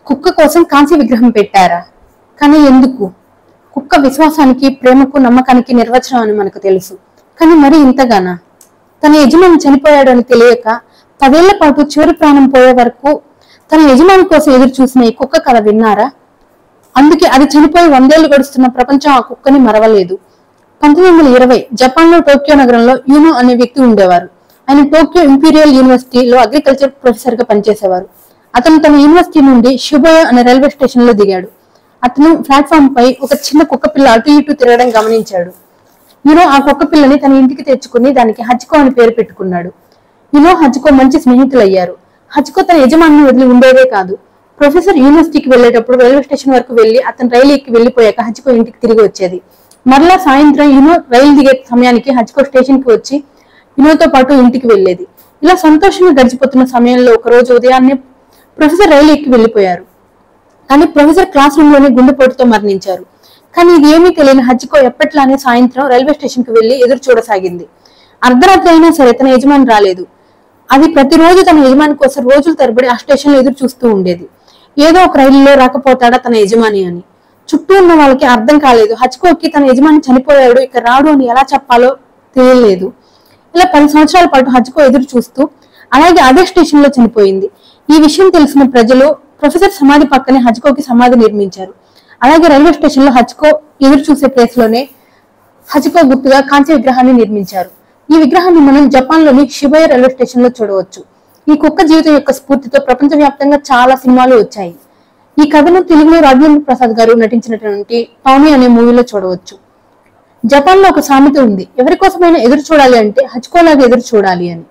కుక్క కోసం కాంస్య విగ్రహం పెట్టారా? కానీ ఎందుకు? కుక్క విశ్వాసానికి, ప్రేమకు, నమ్మకానికి నిర్వచనం అని మనకు తెలుసు. కానీ మరి ఇంతగానా? తన యజమాని చనిపోయాడు అని తెలియక 10 ఏళ్ల పాటు చివరి ప్రాణం పోయే వరకు తన యజమాని కోసం ఎదురు చూసిన ఈ కుక్క కథ విన్నారా? అందుకే అది చనిపోయి 100 ఏళ్లు గడుస్తున్న ప్రపంచం ఆ కుక్కని మరవలేదు. 1920 జపాన్ లో టోక్యో నగరంలో యూనో అనే వ్యక్తి ఉండేవారు. ఆయన టోక్యో ఇంపీరియల్ యూనివర్సిటీలో అగ్రికల్చర్ ప్రొఫెసర్ గా పనిచేసేవారు. అతను తన యూనివర్సిటీ నుండి షిబుయా అనే రైల్వే స్టేషన్ లో దిగాడు. అతను ప్లాట్ఫామ్ పై ఒక చిన్న కుక్క పిల్ల అటు ఇటు తిరగడం గమనించాడు. యూనో ఆ కుక్క పిల్లని తన ఇంటికి తెచ్చుకుని దానికి హచికో అని పేరు పెట్టుకున్నాడు. యూనో హచికో మంచి స్నేహితులయ్యారు. హచికో తన యజమానిని వదిలి ఉండేదే కాదు. ప్రొఫెసర్ యూనివర్సిటీకి వెళ్లేటప్పుడు రైల్వే స్టేషన్ వరకు వెళ్లి అతను రైలు ఎక్కి వెళ్లిపోయాక హచికో ఇంటికి తిరిగి వచ్చేది. మరలా సాయంత్రం యూనో రైలు దిగే సమయానికి హచికో స్టేషన్ కి వచ్చి యూనోతో పాటు ఇంటికి వెళ్లేది. ఇలా సంతోషంగా గడిచిపోతున్న సమయంలో ఒక రోజు ఉదయాన్నే ప్రొఫెసర్ రైలు ఎక్కి వెళ్లిపోయారు. కానీ ప్రొఫెసర్ క్లాస్ రూమ్ లోనే గుండెపోటుతో మరణించారు. కానీ ఇది ఏమీ తెలియని హచికో ఎప్పట్లానే సాయంత్రం రైల్వే స్టేషన్ కి వెళ్లి ఎదురు చూడసాగింది. అర్ధరాత్రి అయినా సరే తన యజమాని రాలేదు. అది ప్రతిరోజు తన యజమాని కోసం రోజుల తరబడి ఆ స్టేషన్ లో ఎదురు చూస్తూ ఉండేది. ఏదో ఒక రైలులో రాకపోతాడా తన యజమాని అని. చుట్టూ ఉన్న వాళ్ళకి అర్థం కాలేదు. హచికోకి తన యజమాని చనిపోయాడు, ఇక రాడు అని ఎలా చెప్పాలో తెలియలేదు. ఇలా 10 సంవత్సరాల పాటు హచికో ఎదురు చూస్తూ అలాగే అదే స్టేషన్ లో చనిపోయింది. ఈ విషయం తెలిసిన ప్రజలు ప్రొఫెసర్ సమాధి పక్కనే హచికోకి సమాధి నిర్మించారు. అలాగే రైల్వే స్టేషన్ లో హచికో ఎదురు చూసే ప్లేస్ లోనే హచికో గుర్తుగా కాంస్య విగ్రహాన్ని నిర్మించారు. ఈ విగ్రహాన్ని మనం జపాన్ లోని షిబుయా రైల్వే స్టేషన్ లో చూడవచ్చు. ఈ కుక్క జీవితం యొక్క స్ఫూర్తితో ప్రపంచవ్యాప్తంగా చాలా సినిమాలు వచ్చాయి. ఈ కథను తెలుగులో రాజేంద్ర ప్రసాద్ గారు నటించినటువంటి టామీ అనే మూవీలో చూడవచ్చు. జపాన్ లో ఒక సామెత ఉంది, ఎవరి కోసమైనా ఎదురు చూడాలి అంటే హచికోలాగా ఎదురు చూడాలి అని.